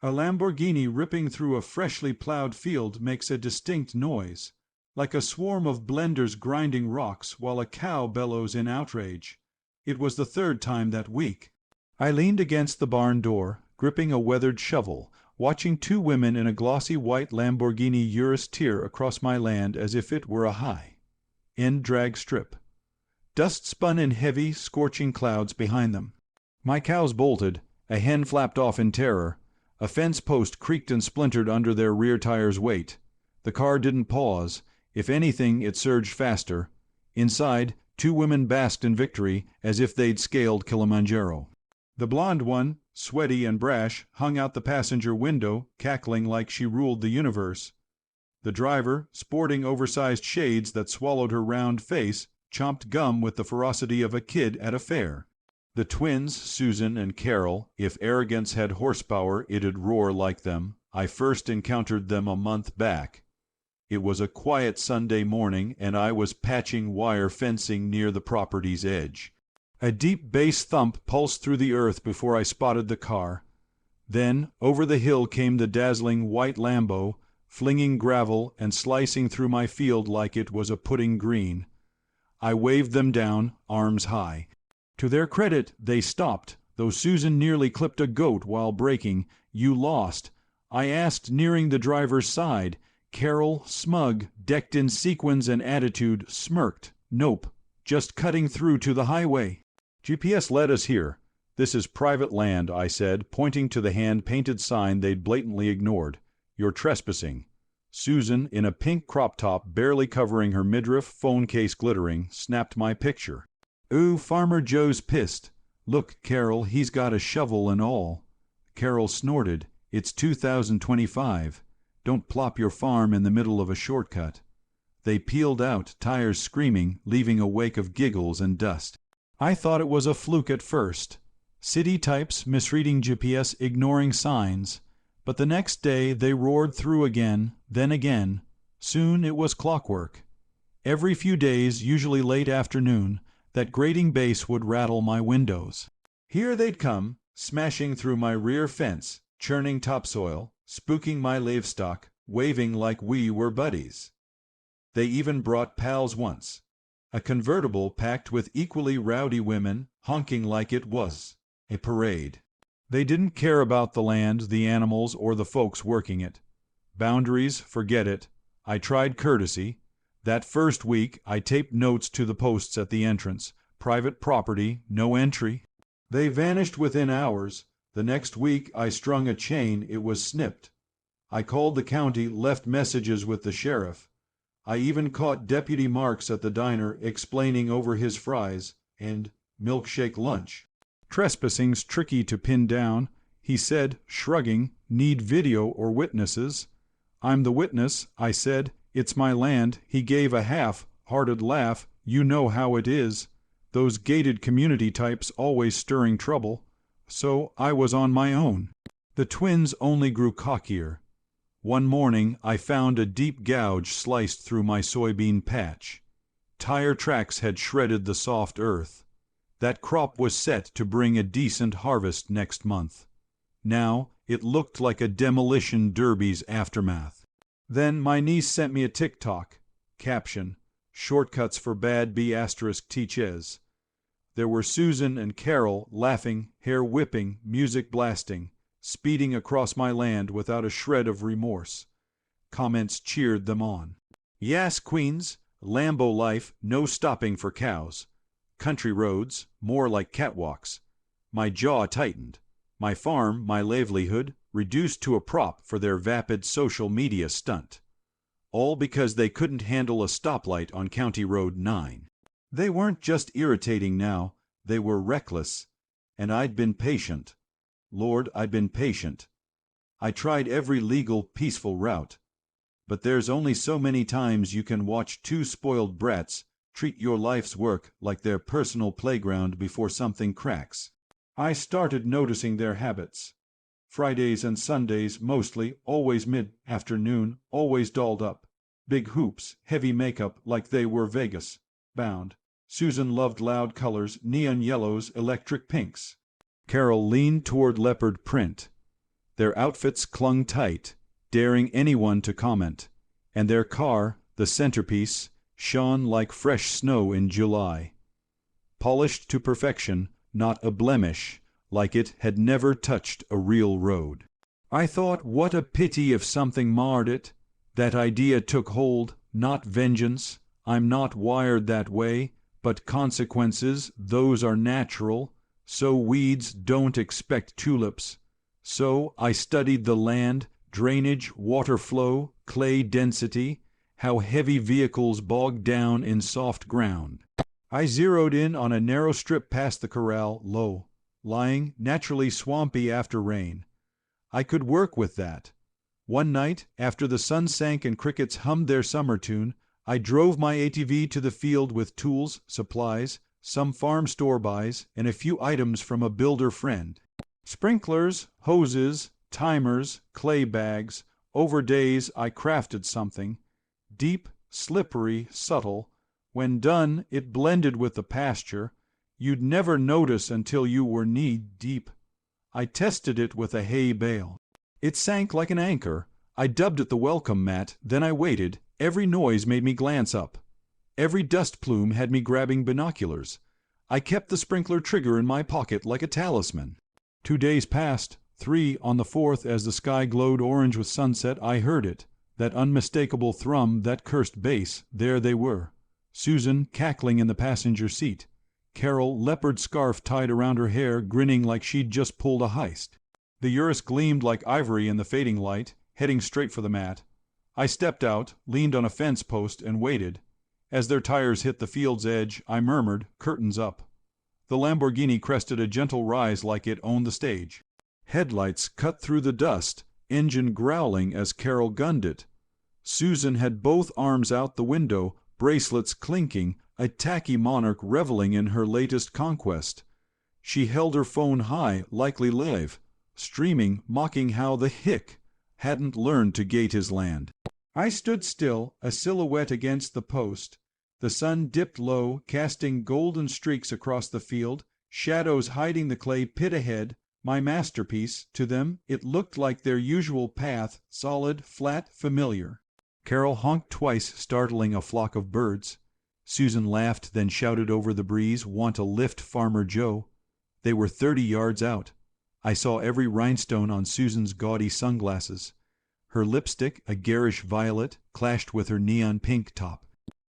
A Lamborghini ripping through a freshly plowed field makes a distinct noise, like a swarm of blenders grinding rocks while a cow bellows in outrage. It was the third time that week. I leaned against the barn door, gripping a weathered shovel, watching two women in a glossy white Lamborghini Urus tear across my land as if it were a high-end drag strip. Dust spun in heavy, scorching clouds behind them. My cows bolted, a hen flapped off in terror, a fence post creaked and splintered under their rear tires' weight. The car didn't pause. If anything, it surged faster. Inside, two women basked in victory as if they'd scaled Kilimanjaro. The blonde one, sweaty and brash, hung out the passenger window, cackling like she ruled the universe. The driver, sporting oversized shades that swallowed her round face, chomped gum with the ferocity of a kid at a fair. The twins, Susan and Carol, if arrogance had horsepower it'd roar like them. I first encountered them a month back. It was a quiet Sunday morning, and I was patching wire fencing near the property's edge. A deep bass thump pulsed through the earth before I spotted the car. Then, over the hill came the dazzling white Lambo, flinging gravel and slicing through my field like it was a pudding green. I waved them down, arms high. To their credit, they stopped, though Susan nearly clipped a goat while braking. "You lost," I asked, nearing the driver's side. Carol, smug, decked in sequins and attitude, smirked. "Nope, just cutting through to the highway." "GPS led us here. This is private land," I said, pointing to the hand-painted sign they'd blatantly ignored. "You're trespassing." Susan, in a pink crop top barely covering her midriff, phone case glittering, snapped my picture. "Ooh, Farmer Joe's pissed. Look, Carol, he's got a shovel and all." Carol snorted. "It's 2025. Don't plop your farm in the middle of a shortcut." They peeled out, tires screaming, leaving a wake of giggles and dust. I thought it was a fluke at first. City types misreading GPS, ignoring signs. But the next day they roared through again, then again. Soon it was clockwork. Every few days, usually late afternoon, that grating bass would rattle my windows. Here they'd come, smashing through my rear fence, churning topsoil, spooking my livestock, waving like we were buddies. They even brought pals once. A convertible packed with equally rowdy women, honking like it was a parade. They didn't care about the land, the animals, or the folks working it. Boundaries, forget it. I tried courtesy. That first week, I taped notes to the posts at the entrance. Private property, no entry. They vanished within hours. The next week, I strung a chain. It was snipped. I called the county, left messages with the sheriff. I even caught Deputy Marks at the diner explaining over his fries and milkshake lunch. "Trespassing's tricky to pin down," he said, shrugging. "Need video or witnesses." "I'm the witness," I said. "It's my land." He gave a half-hearted laugh. "You know how it is. Those gated community types always stirring trouble." So I was on my own. The twins only grew cockier. One morning I found a deep gouge sliced through my soybean patch. Tire tracks had shredded the soft earth. That crop was set to bring a decent harvest next month. Now it looked like a demolition derby's aftermath. Then my niece sent me a TikTok. Caption: "Shortcuts for bad B*teaches." There were Susan and Carol laughing, hair whipping, music blasting, speeding across my land without a shred of remorse. Comments cheered them on. "Yas, Queens, Lambo life, no stopping for cows. Country roads, more like catwalks." My jaw tightened. My farm, my livelihood, reduced to a prop for their vapid social media stunt. All because they couldn't handle a stoplight on County Road 9. They weren't just irritating now, they were reckless. And I'd been patient. Lord, I'd been patient. I tried every legal, peaceful route. But there's only so many times you can watch two spoiled brats treat your life's work like their personal playground before something cracks. I started noticing their habits. Fridays and Sundays mostly, always mid-afternoon, always dolled up. Big hoops, heavy makeup like they were Vegas bound. Susan loved loud colors, neon yellows, electric pinks. Carol leaned toward leopard print. Their outfits clung tight, daring anyone to comment, and their car, the centerpiece, shone like fresh snow in July. Polished to perfection, not a blemish, like it had never touched a real road. I thought, what a pity if something marred it. That idea took hold, not vengeance. I'm not wired that way, but consequences, those are natural. So weeds don't expect tulips. So I studied the land, drainage, water flow, clay density, how heavy vehicles bogged down in soft ground. I zeroed in on a narrow strip past the corral, low, lying, naturally swampy after rain. I could work with that. One night, after the sun sank and crickets hummed their summer tune, I drove my ATV to the field with tools, supplies, some farm store buys, and a few items from a builder friend. Sprinklers, hoses, timers, clay bags. Over days I crafted something. Deep, slippery, subtle. When done, it blended with the pasture. You'd never notice until you were knee-deep. I tested it with a hay bale. It sank like an anchor. I dubbed it the welcome mat, then I waited. Every noise made me glance up. Every dust plume had me grabbing binoculars. I kept the sprinkler trigger in my pocket like a talisman. 2 days passed. 3 on the 4th, as the sky glowed orange with sunset, I heard it. That unmistakable thrum, that cursed bass, there they were. Susan cackling in the passenger seat. Carol, leopard scarf tied around her hair, grinning like she'd just pulled a heist. The Urus gleamed like ivory in the fading light, heading straight for the mat. I stepped out, leaned on a fence post, and waited. As their tires hit the field's edge, I murmured, curtains up. The Lamborghini crested a gentle rise like it owned the stage. Headlights cut through the dust, engine growling as Carol gunned it. Susan had both arms out the window, bracelets clinking, a tacky monarch reveling in her latest conquest. She held her phone high, likely live, streaming, mocking how the hick hadn't learned to gate his land. I stood still, a silhouette against the post. The sun dipped low, casting golden streaks across the field, shadows hiding the clay pit ahead. My masterpiece, to them, it looked like their usual path, solid, flat, familiar. Carol honked twice, startling a flock of birds. Susan laughed, then shouted over the breeze, "Want a lift, Farmer Joe?" They were 30 yards out. I saw every rhinestone on Susan's gaudy sunglasses. Her lipstick, a garish violet, clashed with her neon pink top.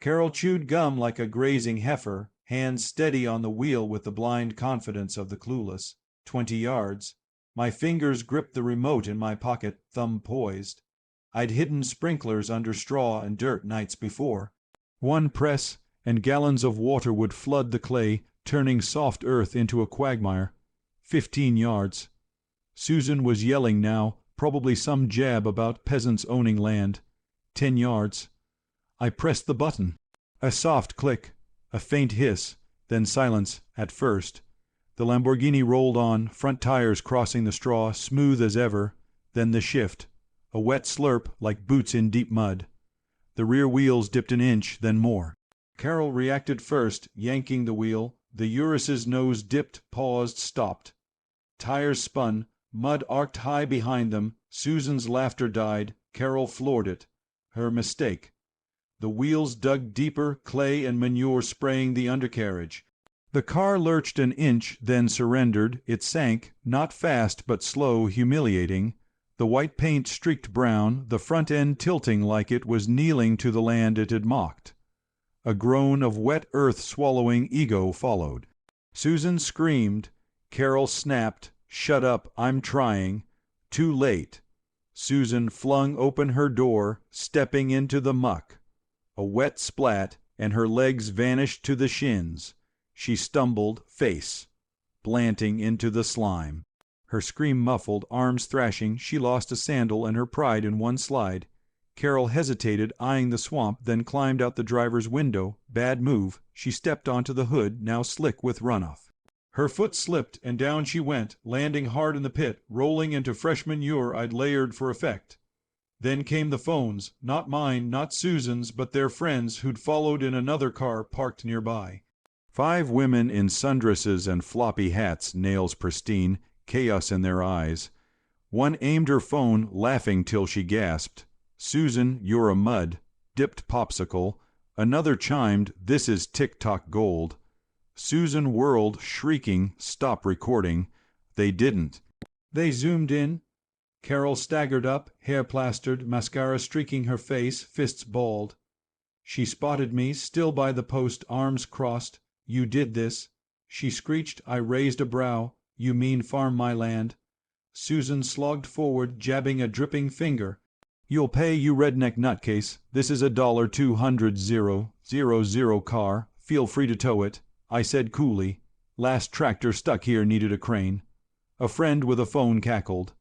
Carol chewed gum like a grazing heifer, hands steady on the wheel with the blind confidence of the clueless. 20 yards. My fingers gripped the remote in my pocket, thumb poised. I'd hidden sprinklers under straw and dirt nights before. One press, and gallons of water would flood the clay, turning soft earth into a quagmire. 15 yards. Susan was yelling now, probably some jab about peasants owning land. 10 yards. I pressed the button. A soft click, a faint hiss, then silence at first. The Lamborghini rolled on, front tires crossing the straw, smooth as ever. Then the shift. A wet slurp like boots in deep mud. The rear wheels dipped an inch, then more. Carol reacted first, yanking the wheel. The Urus's nose dipped, paused, stopped. Tires spun, mud arced high behind them. Susan's laughter died. Carol floored it. Her mistake. The wheels dug deeper, clay and manure spraying the undercarriage. The car lurched an inch, then surrendered. It sank, not fast but slow, humiliating. The white paint streaked brown, the front end tilting like it was kneeling to the land it had mocked. A groan of wet earth swallowing ego followed. Susan screamed. Carol snapped, "Shut up, I'm trying." Too late. Susan flung open her door, stepping into the muck. A wet splat, and her legs vanished to the shins. She stumbled, face, blanting into the slime. Her scream muffled, arms thrashing, she lost a sandal and her pride in one slide. Carol hesitated, eyeing the swamp, then climbed out the driver's window. Bad move. She stepped onto the hood, now slick with runoff. Her foot slipped, and down she went, landing hard in the pit, rolling into fresh manure I'd layered for effect. Then came the phones, not mine, not Susan's, but their friends who'd followed in another car parked nearby. 5 women in sundresses and floppy hats, nails pristine, chaos in their eyes. One aimed her phone, laughing till she gasped, "Susan, you're a mud," dipped popsicle. Another chimed, "This is TikTok gold." Susan whirled, shrieking, "Stop recording." They didn't. They zoomed in. Carol staggered up, hair plastered, mascara streaking her face, fists balled. She spotted me, still by the post, arms crossed. "You did this." She screeched. I raised a brow. "You mean farm my land." Susan slogged forward, jabbing a dripping finger. "You'll pay, you redneck nutcase. This is $1,200,000 car. Feel free to tow it," I said coolly. "Last tractor stuck here needed a crane." A friend with a phone cackled.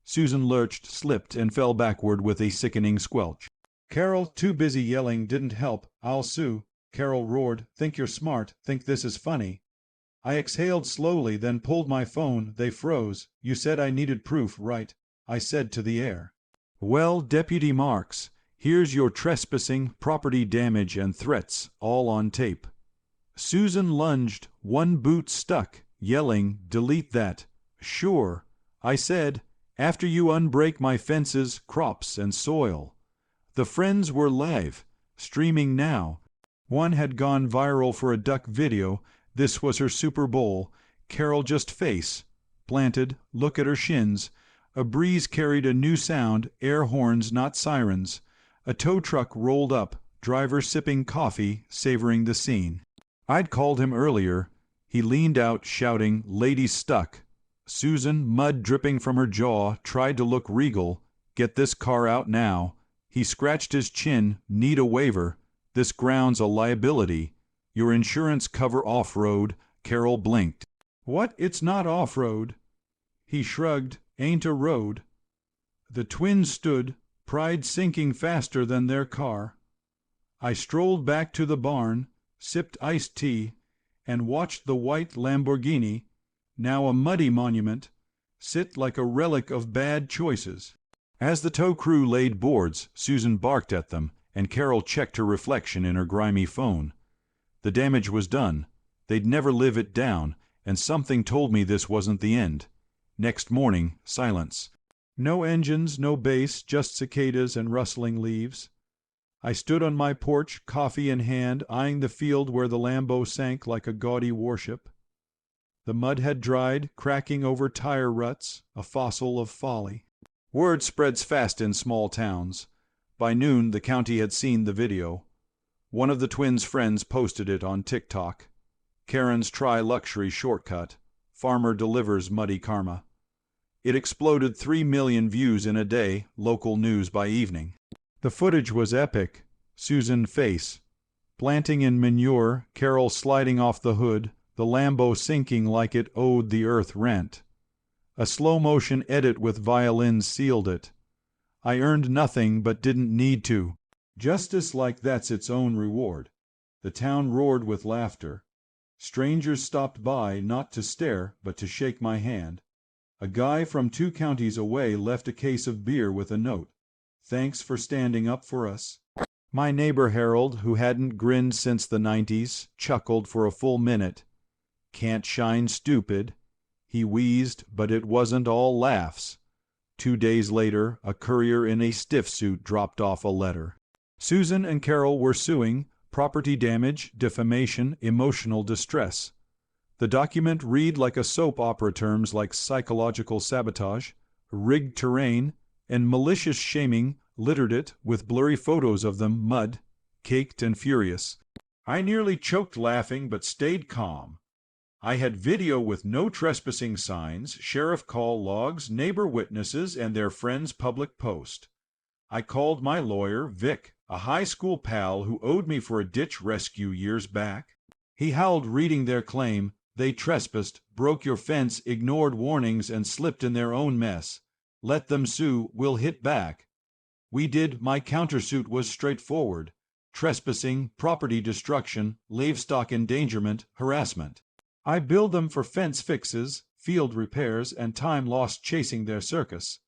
Susan lurched, slipped, and fell backward with a sickening squelch. Carol, too busy yelling, didn't help. "I'll sue." Carol roared, "Think you're smart. Think this is funny." I exhaled slowly, then pulled my phone. They froze. "You said I needed proof, right?" I said to the air. "Well, Deputy Marks, here's your trespassing, property damage, and threats, all on tape." Susan lunged, one boot stuck, yelling, "Delete that." "Sure." I said, "After you unbreak my fences, crops, and soil." The friends were live, streaming now. One had gone viral for a duck video. This was her Super Bowl. Carol just face planted, look at her shins. A breeze carried a new sound, air horns, not sirens. A tow truck rolled up, driver sipping coffee, savoring the scene. I'd called him earlier. He leaned out, shouting, "Lady stuck." Susan, mud dripping from her jaw, tried to look regal. "Get this car out now." He scratched his chin. "Need a waiver. This ground's a liability. Your insurance cover off-road." Carol blinked. "What? It's not off-road." He shrugged. "Ain't a road." The twins stood, pride sinking faster than their car. I strolled back to the barn, sipped iced tea, and watched the white Lamborghini, now a muddy monument, sit like a relic of bad choices. As the tow crew laid boards, Susan barked at them, and Carol checked her reflection in her grimy phone. The damage was done. They'd never live it down, and something told me this wasn't the end. Next morning, silence. No engines, no bass, just cicadas and rustling leaves. I stood on my porch, coffee in hand, eyeing the field where the Lambo sank like a gaudy warship. The mud had dried, cracking over tire ruts, a fossil of folly. Word spreads fast in small towns. By noon, the county had seen the video. One of the twins' friends posted it on TikTok. Karen's try-luxury shortcut. Farmer delivers muddy karma. It exploded 3 million views in a day, local news by evening. The footage was epic. Susan face. Planting in manure, Carol sliding off the hood, the Lambo sinking like it owed the earth rent. A slow-motion edit with violins sealed it. I earned nothing but didn't need to. Justice like that's its own reward. The town roared with laughter. Strangers stopped by, not to stare, but to shake my hand. A guy from 2 counties away left a case of beer with a note. "Thanks for standing up for us." My neighbor Harold, who hadn't grinned since the 90s, chuckled for a full minute. "Can't shine stupid." He wheezed, but it wasn't all laughs. 2 days later, a courier in a stiff suit dropped off a letter. Susan and Carol were suing, property damage, defamation, emotional distress. The document read like a soap opera, terms like psychological sabotage, rigged terrain, and malicious shaming littered it with blurry photos of them, mud, caked and furious. I nearly choked laughing but stayed calm. I had video with no trespassing signs, sheriff call logs, neighbor witnesses, and their friend's public post. I called my lawyer, Vic, a high school pal who owed me for a ditch rescue years back. He howled reading their claim. They trespassed, broke your fence, ignored warnings, and slipped in their own mess. Let them sue, we'll hit back. We did. My countersuit was straightforward. Trespassing, property destruction, livestock endangerment, harassment. I billed them for fence fixes, field repairs, and time lost chasing their circus.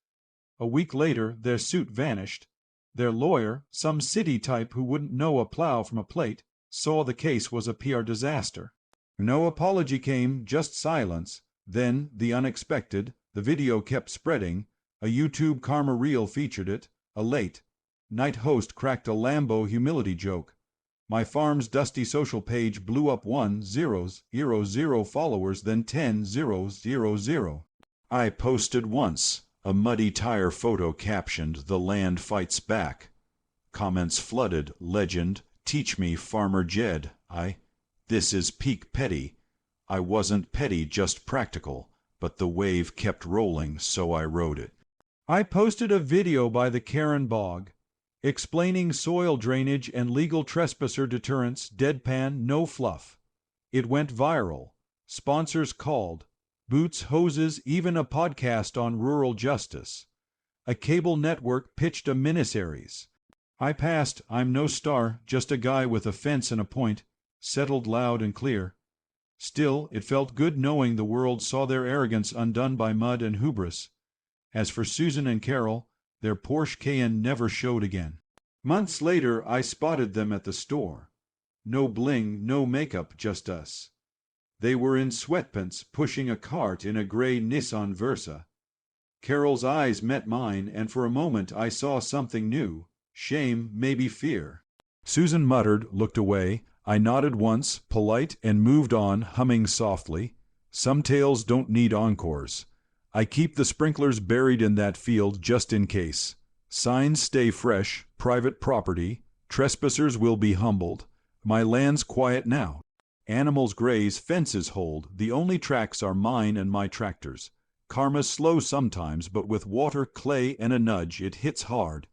A week later, their suit vanished. Their lawyer, some city type who wouldn't know a plow from a plate, saw the case was a PR disaster. No apology came, just silence. Then, the unexpected, the video kept spreading. A YouTube karma reel featured it. A late night host cracked a Lambo humility joke. My farm's dusty social page blew up 1,000 followers, then 10,000. I posted once, a muddy tire photo captioned, "The land fights back." Comments flooded, legend, "Teach me, Farmer Jed." This is peak petty. I wasn't petty, just practical, but the wave kept rolling, so I rode it. I posted a video by the Karen Bog, explaining soil drainage and legal trespasser deterrence, deadpan, no fluff. It went viral. Sponsors called. Boots, hoses, even a podcast on rural justice. A cable network pitched a miniseries. I passed. I'm no star, just a guy with a fence and a point, settled loud and clear. Still, it felt good knowing the world saw their arrogance undone by mud and hubris. As for Susan and Carol, their Porsche Cayenne never showed again. Months later, I spotted them at the store. No bling, no makeup, just us. They were in sweatpants, pushing a cart in a gray Nissan Versa. Carol's eyes met mine, and for a moment I saw something new. Shame, maybe fear. Susan muttered, looked away. I nodded once, polite, and moved on, humming softly. Some tales don't need encores. I keep the sprinklers buried in that field just in case. Signs stay fresh, private property. Trespassers will be humbled. My land's quiet now. Animals graze, fences hold. The only tracks are mine and my tractors. Karma's slow sometimes, but with water, clay, and a nudge, it hits hard.